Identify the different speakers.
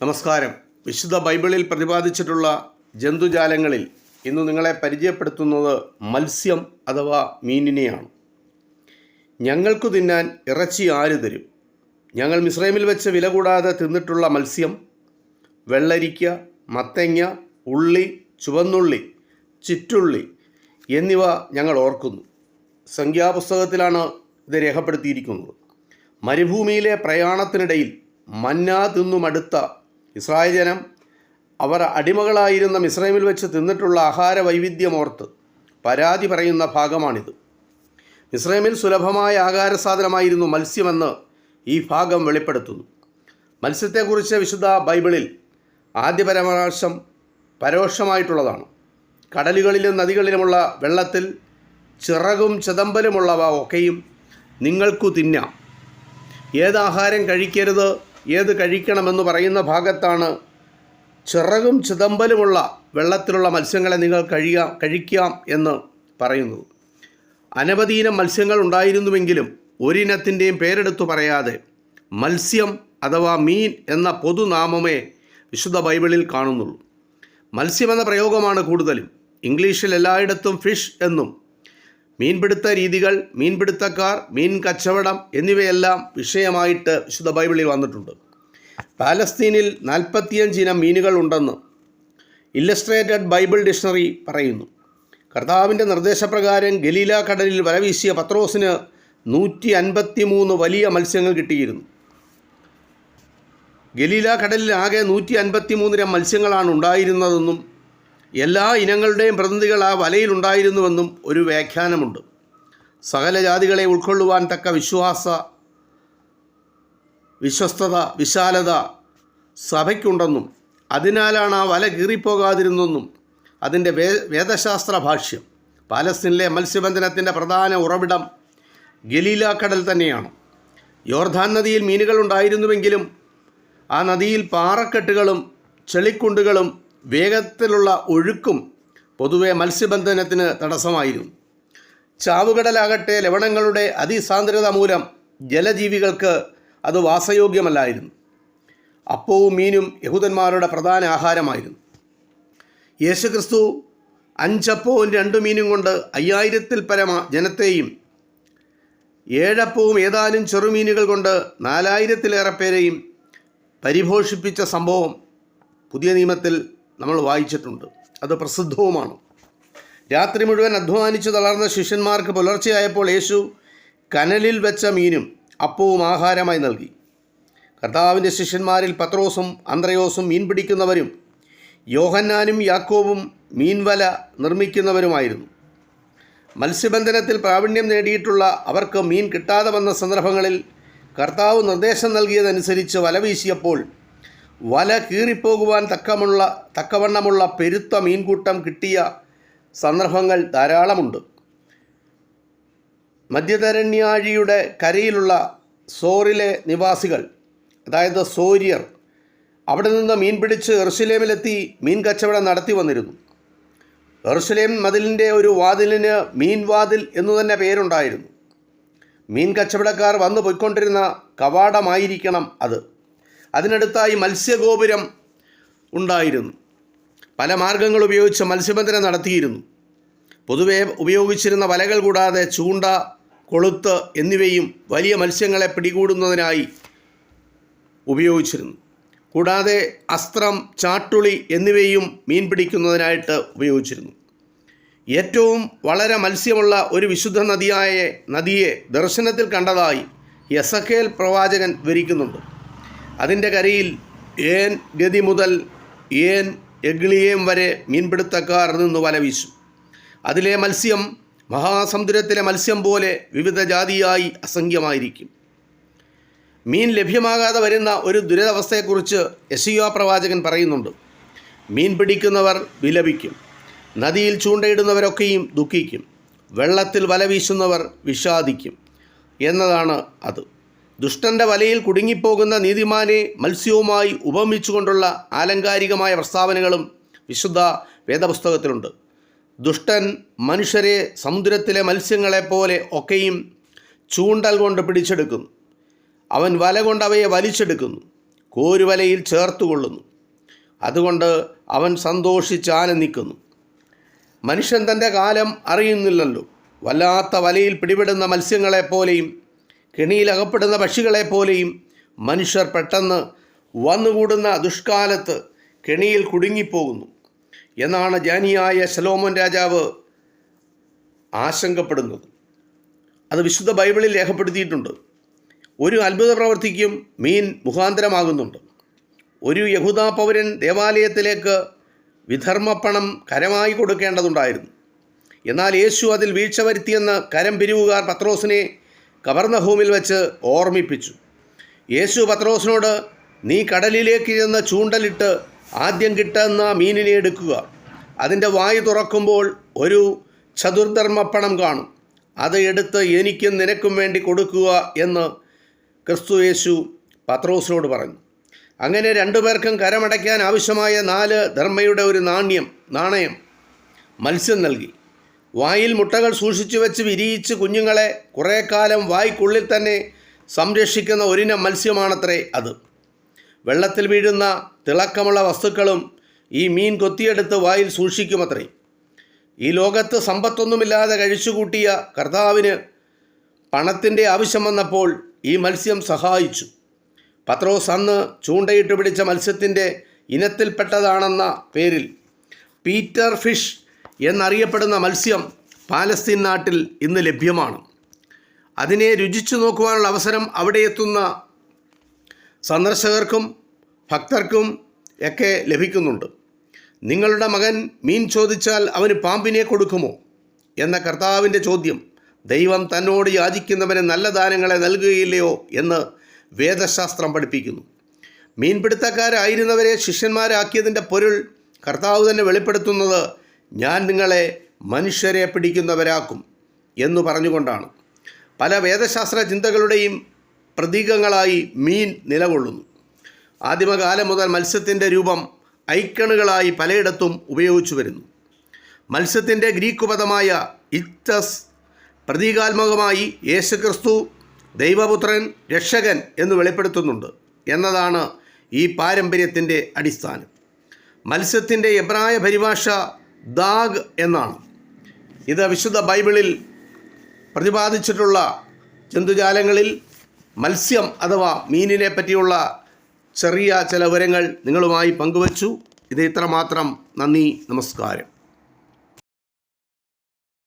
Speaker 1: നമസ്കാരം. വിശുദ്ധ ബൈബിളിൽ പ്രതിപാദിച്ചിട്ടുള്ള ജന്തുജാലങ്ങളിൽ ഇന്ന് നിങ്ങളെ പരിചയപ്പെടുത്തുന്നത് മത്സ്യം അഥവാ മീനിനെയാണ്. ഞങ്ങൾക്കു തിന്നാൻ ഇറച്ചി ആര് തരും? ഞങ്ങൾ മിസ്രൈമിൽ വെച്ച് വില കൂടാതെ തിന്നിട്ടുള്ള മത്സ്യം, വെള്ളരിക്ക, മത്തങ്ങ, ഉള്ളി, ചുവന്നുള്ളി, ചിറ്റുള്ളി എന്നിവ ഞങ്ങൾ ഓർക്കുന്നു. സംഖ്യാപുസ്തകത്തിലാണ് ഇത് രേഖപ്പെടുത്തിയിരിക്കുന്നത്. മരുഭൂമിയിലെ പ്രയാണത്തിനിടയിൽ മന്ന തിന്നുമടുത്ത ഇസ്രായേൽ ജനം അവർ അടിമകളായിരുന്ന മിസ്രൈമിൽ വെച്ച് തിന്നിട്ടുള്ള ആഹാര വൈവിധ്യമോർത്ത് പരാതി പറയുന്ന ഭാഗമാണിത്. മിസ്രൈമിൽ സുലഭമായ ആഹാര സാധനമായിരുന്നു മത്സ്യമെന്ന് ഈ ഭാഗം വെളിപ്പെടുത്തുന്നു. മത്സ്യത്തെക്കുറിച്ച് വിശുദ്ധ ബൈബിളിൽ ആദ്യ പരാമർശം പരോക്ഷമായിട്ടുള്ളതാണ്. കടലുകളിലും നദികളിലുമുള്ള വെള്ളത്തിൽ ചിറകും ചിതമ്പലുമുള്ളവ ഒക്കെയും നിങ്ങൾക്കു തിന്നാം. ഏതാഹാരം കഴിക്കരുത്, ഏത് കഴിക്കണമെന്ന് പറയുന്ന ഭാഗത്താണ് ചിറകും ചിതമ്പലുമുള്ള വെള്ളത്തിലുള്ള മത്സ്യങ്ങളെ നിങ്ങൾ കഴിക്കാം എന്ന് പറയുന്നത്. അനവധീനം മത്സ്യങ്ങൾ ഉണ്ടായിരുന്നുവെങ്കിലും ഒരിനത്തിൻ്റെയും പേരെടുത്തു പറയാതെ മത്സ്യം അഥവാ മീൻ എന്ന പൊതുനാമമേ വിശുദ്ധ ബൈബിളിൽ കാണുന്നുള്ളൂ. മത്സ്യമെന്ന പ്രയോഗമാണ് കൂടുതലും. ഇംഗ്ലീഷിൽ എല്ലായിടത്തും ഫിഷ് എന്നും മീൻപിടുത്ത രീതികൾ, മീൻപിടുത്തക്കാർ, മീൻ കച്ചവടം എന്നിവയെല്ലാം വിഷയമായിട്ട് വിശുദ്ധ ബൈബിളിൽ വന്നിട്ടുണ്ട്. പാലസ്തീനിൽ 45 ഇനം മീനുകൾ ഉണ്ടെന്ന് ഇല്ലസ്ട്രേറ്റഡ് ബൈബിൾ ഡിക്ഷണറി പറയുന്നു. കർത്താവിൻ്റെ നിർദ്ദേശപ്രകാരം ഗലീല കടലിൽ വലവീശിയ പത്രോസിന് 153 വലിയ മത്സ്യങ്ങൾ കിട്ടിയിരുന്നു. ഗലീല കടലിൽ ആകെ 153 ഇനം മത്സ്യങ്ങളാണ് ഉണ്ടായിരുന്നതെന്നും എല്ലാ ഇനങ്ങളുടെയും പ്രതിനിധികൾ ആ വലയിലുണ്ടായിരുന്നുവെന്നും ഒരു വ്യാഖ്യാനമുണ്ട്. സകല ജാതികളെ ഉൾക്കൊള്ളുവാൻ തക്ക വിശ്വസ്തത, വിശാലത സഭയ്ക്കുണ്ടെന്നും അതിനാലാണ് ആ വല കീറിപ്പോകാതിരുന്നെന്നും അതിൻ്റെ വേദശാസ്ത്ര ഭാഷ്യം. പാലസ്തീനിലെ മത്സ്യബന്ധനത്തിൻ്റെ പ്രധാന ഉറവിടം ഗലീല കടൽ തന്നെയാണ്. യോർദാൻ നദിയിൽ മീനുകൾ ഉണ്ടായിരുന്നുവെങ്കിലും ആ നദിയിൽ പാറക്കെട്ടുകളും ചെളിക്കുണ്ടുകളും വേഗത്തിലുള്ള ഒഴുക്കും പൊതുവെ മത്സ്യബന്ധനത്തിന് തടസ്സമായിരുന്നു. ചാവുകടലാകട്ടെ ലവണങ്ങളുടെ അതിസാന്ദ്രത മൂലം ജലജീവികൾക്ക് അത് വാസയോഗ്യമല്ലായിരുന്നു. അപ്പവും മീനും യഹൂദന്മാരുടെ പ്രധാന ആഹാരമായിരുന്നു. യേശുക്രിസ്തു 5 അപ്പവും 2 മീനും കൊണ്ട് 5000-ൽ പരം ജനത്തെയും 7 അപ്പവും ഏതാനും ചെറുമീനുകൾ കൊണ്ട് 4000-ലേറെ പേരെയും പരിപോഷിപ്പിച്ച സംഭവം പുതിയ നിയമത്തിൽ നമ്മൾ വായിച്ചിട്ടുണ്ട്. അത് പ്രസിദ്ധവുമാണ്. രാത്രി മുഴുവൻ അധ്വാനിച്ചു തളർന്ന ശിഷ്യന്മാർക്ക് പുലർച്ചെയായപ്പോൾ യേശു കനലിൽ വെച്ച മീനും അപ്പവും ആഹാരമായി നൽകി. കർത്താവിൻ്റെ ശിഷ്യന്മാരിൽ പത്രോസും അന്ത്രയോസും മീൻ പിടിക്കുന്നവരും യോഹന്നാനും യാക്കോബും മീൻവല നിർമ്മിക്കുന്നവരുമായിരുന്നു. മത്സ്യബന്ധനത്തിൽ പ്രാവീണ്യം നേടിയിട്ടുള്ള അവർക്ക് മീൻ കിട്ടാതെ വന്ന സന്ദർഭങ്ങളിൽ കർത്താവ് നിർദ്ദേശം നൽകിയതനുസരിച്ച് വല വീശിയപ്പോൾ വല കീറിപ്പോകുവാൻ തക്കവണ്ണമുള്ള പെരുത്ത മീൻകൂട്ടം കിട്ടിയ സന്ദർഭങ്ങൾ ധാരാളമുണ്ട്. മധ്യധരണ്യാഴിയുടെ കരയിലുള്ള സോറിലെ നിവാസികൾ, അതായത് സോര്യർ, അവിടെ നിന്ന് മീൻ പിടിച്ച് യെരുശലേമിലെത്തി മീൻ കച്ചവടം നടത്തി വന്നിരുന്നു. യെരുശലേം മതിലിൻ്റെ ഒരു വാതിലിന് മീൻ വാതിൽ എന്നു തന്നെ പേരുണ്ടായിരുന്നു. മീൻ കച്ചവടക്കാർ വന്നു പോയിക്കൊണ്ടിരുന്ന കവാടമായിരിക്കണം അത്. അതിനടുത്തായി മത്സ്യഗോപുരം ഉണ്ടായിരുന്നു. പല മാർഗങ്ങൾ ഉപയോഗിച്ച് മത്സ്യബന്ധനം നടത്തിയിരുന്നു. പൊതുവെ ഉപയോഗിച്ചിരുന്ന വലകൾ കൂടാതെ ചൂണ്ട, കൊളുത്ത് എന്നിവയും വലിയ മത്സ്യങ്ങളെ പിടികൂടുന്നതിനായി ഉപയോഗിച്ചിരുന്നു. കൂടാതെ അസ്ത്രം, ചാട്ടുളി എന്നിവയും മീൻ പിടിക്കുന്നതിനായിട്ട് ഉപയോഗിച്ചിരുന്നു. ഏറ്റവും വളരെ മത്സ്യമുള്ള ഒരു വിശുദ്ധ നദിയെ ദർശനത്തിൽ കണ്ടതായി യെസക്കേൽ പ്രവാചകൻ വിവരിക്കുന്നുണ്ട്. അതിൻ്റെ കരയിൽ ഏൻ ഗതി മുതൽ ഏൻ എഗ്ലിയേം വരെ മീൻപിടുത്തക്കാർ നിന്ന് വല വീശും. അതിലെ മത്സ്യം മഹാസമുദ്രത്തിലെ മത്സ്യം പോലെ വിവിധ ജാതിയായി അസംഖ്യമായിരിക്കും. മീൻ ലഭ്യമാകാതെ വരുന്ന ഒരു ദുരിതാവസ്ഥയെക്കുറിച്ച് യെശയ്യാ പ്രവാചകൻ പറയുന്നുണ്ട്. മീൻ പിടിക്കുന്നവർ വിലപിക്കും, നദിയിൽ ചൂണ്ടയിടുന്നവരൊക്കെയും ദുഃഖിക്കും, വെള്ളത്തിൽ വല വീശുന്നവർ വിഷാദിക്കും എന്നതാണ് അത്. ദുഷ്ടൻ്റെ വലയിൽ കുടുങ്ങിപ്പോകുന്ന നീതിമാനെ മത്സ്യവുമായി ഉപമിച്ചുകൊണ്ടുള്ള ആലങ്കാരികമായ പ്രസ്താവനകളും വിശുദ്ധ വേദപുസ്തകത്തിലുണ്ട്. ദുഷ്ടൻ മനുഷ്യരെ സമുദ്രത്തിലെ മത്സ്യങ്ങളെപ്പോലെ ഒക്കെയും ചൂണ്ടൽ കൊണ്ട് പിടിച്ചെടുക്കുന്നു. അവൻ വല കൊണ്ട് അവയെ വലിച്ചെടുക്കുന്നു. കോരുവലയിൽ ചേർത്തുകൊള്ളുന്നു. അതുകൊണ്ട് അവൻ സന്തോഷിച്ചാനന്ദിക്കുന്നു. മനുഷ്യൻ തൻ്റെ കാലം അറിയുന്നില്ലല്ലോ. വല്ലാത്ത വലയിൽ പിടിപെടുന്ന മത്സ്യങ്ങളെപ്പോലെയും കെണിയിലകപ്പെടുന്ന പക്ഷികളെപ്പോലെയും മനുഷ്യർ പെട്ടെന്ന് വന്നുകൂടുന്ന ദുഷ്കാലത്ത് കെണിയിൽ കുടുങ്ങിപ്പോകുന്നു എന്നാണ് ജ്ഞാനിയായ ശലോമോൻ രാജാവ് ആശങ്കപ്പെടുന്നത്. അത് വിശുദ്ധ ബൈബിളിൽ രേഖപ്പെടുത്തിയിട്ടുണ്ട്. ഒരു അത്ഭുത പ്രവൃത്തിക്കും മീൻ മുഖാന്തരമാകുന്നുണ്ട്. ഒരു യഹൂദ പൗരൻ ദേവാലയത്തിലേക്ക് വിധർമ്മപ്പണം കരമായി കൊടുക്കേണ്ടതുണ്ടായിരുന്നു. എന്നാൽ യേശു അതിൽ വീഴ്ച വരുത്തിയെന്ന് കരം പിരിവുകാർ പത്രോസിനെ കവർന്നഹൂമിൽ വെച്ച് ഓർമ്മിപ്പിച്ചു. യേശു പത്രോസിനോട്, നീ കടലിലേക്ക് ചെന്ന് ചൂണ്ടലിട്ട് ആദ്യം കിട്ടുന്ന മീനിനെ എടുക്കുക. അതിൻ്റെ വായു തുറക്കുമ്പോൾ ഒരു ചതുർധർമ്മപ്പണം കാണും. അത് എടുത്ത് എനിക്കും നിനക്കും വേണ്ടി കൊടുക്കുക എന്ന് ക്രിസ്തു യേശു പത്രോസിനോട് പറഞ്ഞു. അങ്ങനെ രണ്ടുപേർക്കും കരമടയ്ക്കാൻ ആവശ്യമായ 4 ധർമ്മയുടെ ഒരു നാണയം മത്സ്യം നൽകി. വായിൽ മുട്ടകൾ സൂക്ഷിച്ചു വെച്ച് വിരിയിച്ച് കുഞ്ഞുങ്ങളെ കുറേ കാലം വായ്ക്കുള്ളിൽ തന്നെ സംരക്ഷിക്കുന്ന ഒരിനം മത്സ്യമാണത്രേ അത്. വെള്ളത്തിൽ വീഴുന്ന തിളക്കമുള്ള വസ്തുക്കളും ഈ മീൻ കൊത്തിയെടുത്ത് വായിൽ സൂക്ഷിക്കുമത്രേ. ഈ ലോകത്ത് സമ്പത്തൊന്നുമില്ലാതെ കഴിച്ചുകൂട്ടിയ കർത്താവിന് പണത്തിൻ്റെ ആവശ്യം വന്നപ്പോൾ ഈ മത്സ്യം സഹായിച്ചു. പത്രോസ് അന്ന് ചൂണ്ടയിട്ട് പിടിച്ച മത്സ്യത്തിൻ്റെ ഇനത്തിൽപ്പെട്ടതാണെന്ന പേരിൽ പീറ്റർ ഫിഷ് എന്നറിയപ്പെടുന്ന മത്സ്യം പാലസ്തീൻ നാട്ടിൽ ഇന്ന് ലഭ്യമാണ്. അതിനെ രുചിച്ചു നോക്കുവാനുള്ള അവസരം അവിടെ എത്തുന്ന സന്ദർശകർക്കും ഭക്തർക്കും ഒക്കെ ലഭിക്കുന്നുണ്ട്. നിങ്ങളുടെ മകൻ മീൻ ചോദിച്ചാൽ അവന് പാമ്പിനെ കൊടുക്കുമോ എന്ന കർത്താവിൻ്റെ ചോദ്യം ദൈവം തന്നോട് യാചിക്കുന്നവന് നല്ല ദാനങ്ങളെ നൽകുകയില്ലയോ എന്ന് വേദശാസ്ത്രം പഠിപ്പിക്കുന്നു. മീൻപിടുത്തക്കാരായിരുന്നവരെ ശിഷ്യന്മാരാക്കിയതിൻ്റെ പൊരുൾ കർത്താവ് തന്നെ വെളിപ്പെടുത്തുന്നത് ഞാൻ നിങ്ങളെ മനുഷ്യരെ പിടിക്കുന്നവരാക്കും എന്നു പറഞ്ഞുകൊണ്ടാണ്. പല വേദശാസ്ത്ര ചിന്തകളുടെയും പ്രതീകങ്ങളായി മീൻ നിലകൊള്ളുന്നു. ആദിമകാലം മുതൽ മത്സ്യത്തിൻ്റെ രൂപം ഐക്കണുകളായി പലയിടത്തും ഉപയോഗിച്ചു വരുന്നു. മത്സ്യത്തിൻ്റെ ഗ്രീക്ക് പദമായ ഇക്തസ് പ്രതീകാത്മകമായി യേശുക്രിസ്തു ദൈവപുത്രൻ, രക്ഷകൻ എന്ന് വെളിപ്പെടുത്തുന്നുണ്ട് എന്നതാണ് ഈ പാരമ്പര്യത്തിൻ്റെ അടിസ്ഥാനം. മത്സ്യത്തിൻ്റെ എബ്രായ പരിഭാഷ ദാഗ് എന്നാണ്. ഇത് വിശുദ്ധ ബൈബിളിൽ പ്രതിപാദിച്ചിട്ടുള്ള ജന്തുജാലങ്ങളിൽ മത്സ്യം അഥവാ മീനിനെ പറ്റിയുള്ള ചെറിയ ചില വിവരങ്ങൾ നിങ്ങളുമായി പങ്കുവച്ചു. ഇത് ഇത്രമാത്രം. നന്ദി, നമസ്കാരം.